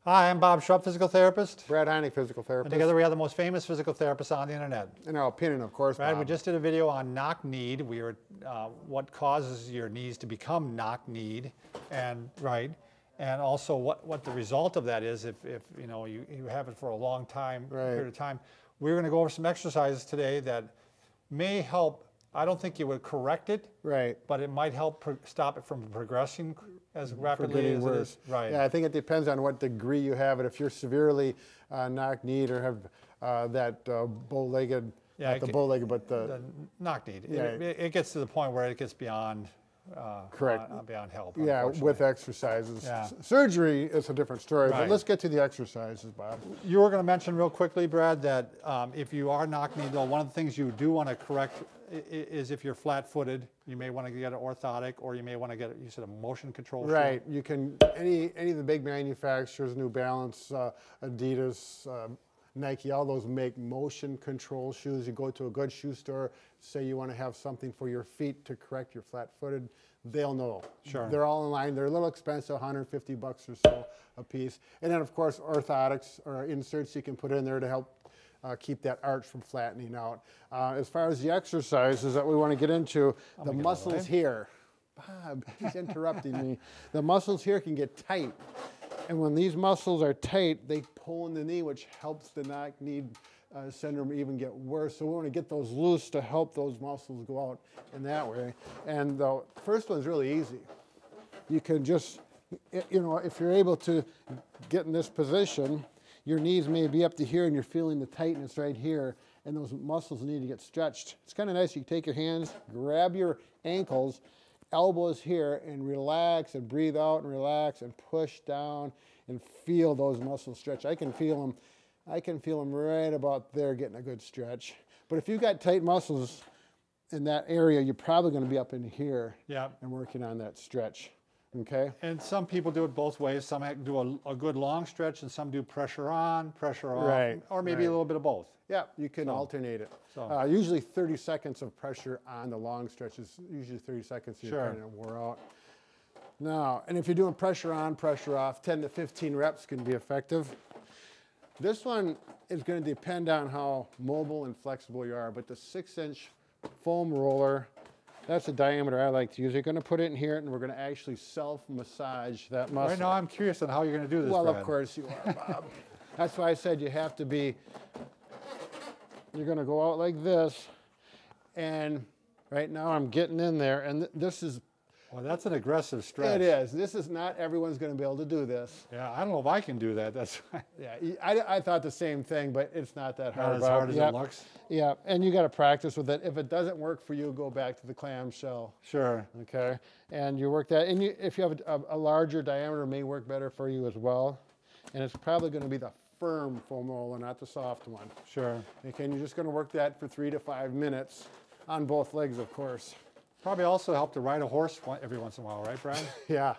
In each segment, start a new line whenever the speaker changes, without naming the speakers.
Hi, I'm Bob Schrupp, physical therapist.
Brad Heineck, physical therapist.
And together we are the most famous physical therapists on the internet.
In our opinion, of course,
Brad,
Bob.
we just did a video on knock-kneed. We were what causes your knees to become knock-kneed, and and also what the result of that is if you know you have it for a long time period of time. We're going to go over some exercises today that may help. I don't think it would correct it, but it might help stop it from progressing as rapidly as it is.
Yeah, I think it depends on what degree you have it. If you're severely knock-kneed or have that bow-legged, not the bow-legged, but the
knock-kneed, it gets to the point where it gets beyond beyond help.
Yeah, with exercises. Yeah. Surgery is a different story, but let's get to the exercises, Bob.
You were going to mention real quickly, Brad, that if you are knock-kneed, though, one of the things you do want to correct is if you're flat-footed, you may want to get an orthotic, or you may want to get, you said, a motion control shoe.
Right. You can, any of the big manufacturers, New Balance, Adidas, Nike, all those make motion control shoes. You go to a good shoe store, say you want to have something for your feet to correct your flat-footed, they'll know. Sure. They're all in line. They're a little expensive, 150 bucks or so a piece. And then, of course, orthotics or inserts you can put in there to help keep that arch from flattening out. As far as the exercises that we want to get into, the muscles here. Bob, he's interrupting me. The muscles here can get tight. And when these muscles are tight, they pull in the knee, which helps the knock-kneed syndrome even get worse. So we want to get those loose to help those muscles go out in that way. And the first one's really easy. You can just, you know, if you're able to get in this position, your knees may be up to here and you're feeling the tightness right here, and those muscles need to get stretched. It's kind of nice. You take your hands, grab your ankles, elbows here, and relax and breathe out and relax and push down and feel those muscles stretch. I can feel them. I can feel them right about there getting a good stretch. But if you've got tight muscles in that area, you're probably going to be up in here and working on that stretch. Okay.
And some people do it both ways. Some do a good long stretch, and some do pressure on, pressure off, or maybe a little bit of both.
Yeah, you can alternate it. Usually 30 seconds of pressure on the long stretches. Usually 30 seconds, you're kind of wore out. Now, and if you're doing pressure on, pressure off, 10 to 15 reps can be effective. This one is going to depend on how mobile and flexible you are, but the 6-inch foam roller, that's the diameter I like to use. You're going to put it in here, and we're going to actually self-massage that muscle.
Right now, I'm curious on how you're going to do this,
Well,
Brad.
of course you are, Bob. That's why I said you have to be, you're going to go out like this, and right now I'm getting in there, and this is...
Well, that's an aggressive stretch.
It is. This is not everyone's going to be able to do this.
Yeah, I don't know if I can do that. That's
yeah, I thought the same thing, but it's not that hard.
Not as hard as it looks.
Yeah, and you got to practice with it. If it doesn't work for you, go back to the clamshell.
Sure.
Okay, and you work that. And if you have a larger diameter, it may work better for you as well. And it's probably going to be the firm foam roller, not the soft one.
Sure.
Okay, and you're just going to work that for 3 to 5 minutes on both legs, of course.
Probably also help to ride a horse every once in a while, right, Brad?
Yeah.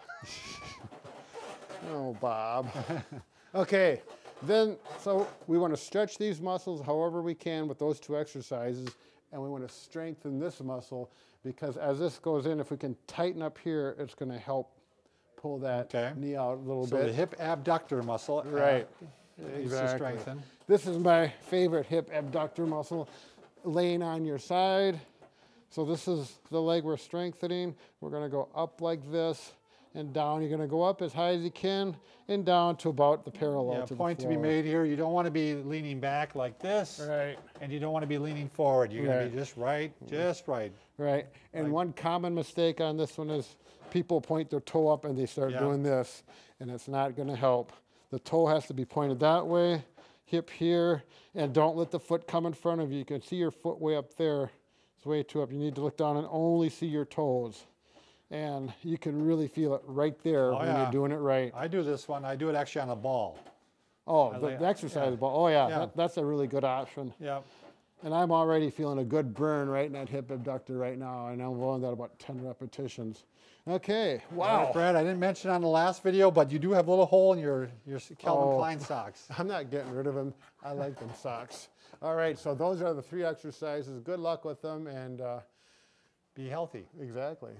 Oh, Bob. Okay, then, so we want to stretch these muscles however we can with those 2 exercises, and we want to strengthen this muscle, because as this goes in, if we can tighten up here, it's going to help pull that knee out a little bit.
So the hip abductor muscle needs to strengthen.
This is my favorite hip abductor muscle, laying on your side. So this is the leg we're strengthening. We're going to go up like this and down. You're going to go up as high as you can and down to about the parallel to the
point
floor.
To be made here. You don't want to be leaning back like this. Right. And you don't want to be leaning forward. You're going to be just right. Right.
And one common mistake on this one is people point their toe up and they start doing this, and it's not going to help. The toe has to be pointed that way, hip here, and don't let the foot come in front of you. You can see your foot way up there. It's way too up. You need to look down and only see your toes. And you can really feel it right there when you're doing it right.
I do this one. I do it actually on a ball.
Oh, the exercise ball. Oh, yeah. That's a really good option.
Yeah.
And I'm already feeling a good burn right in that hip abductor right now, and I'm going at about 10 repetitions. Okay, wow.
Right, Brad, I didn't mention on the last video, but you do have a little hole in your Calvin Klein socks.
I'm not getting rid of them. I like them socks. All right, so those are the 3 exercises. Good luck with them, and
be healthy.
Exactly.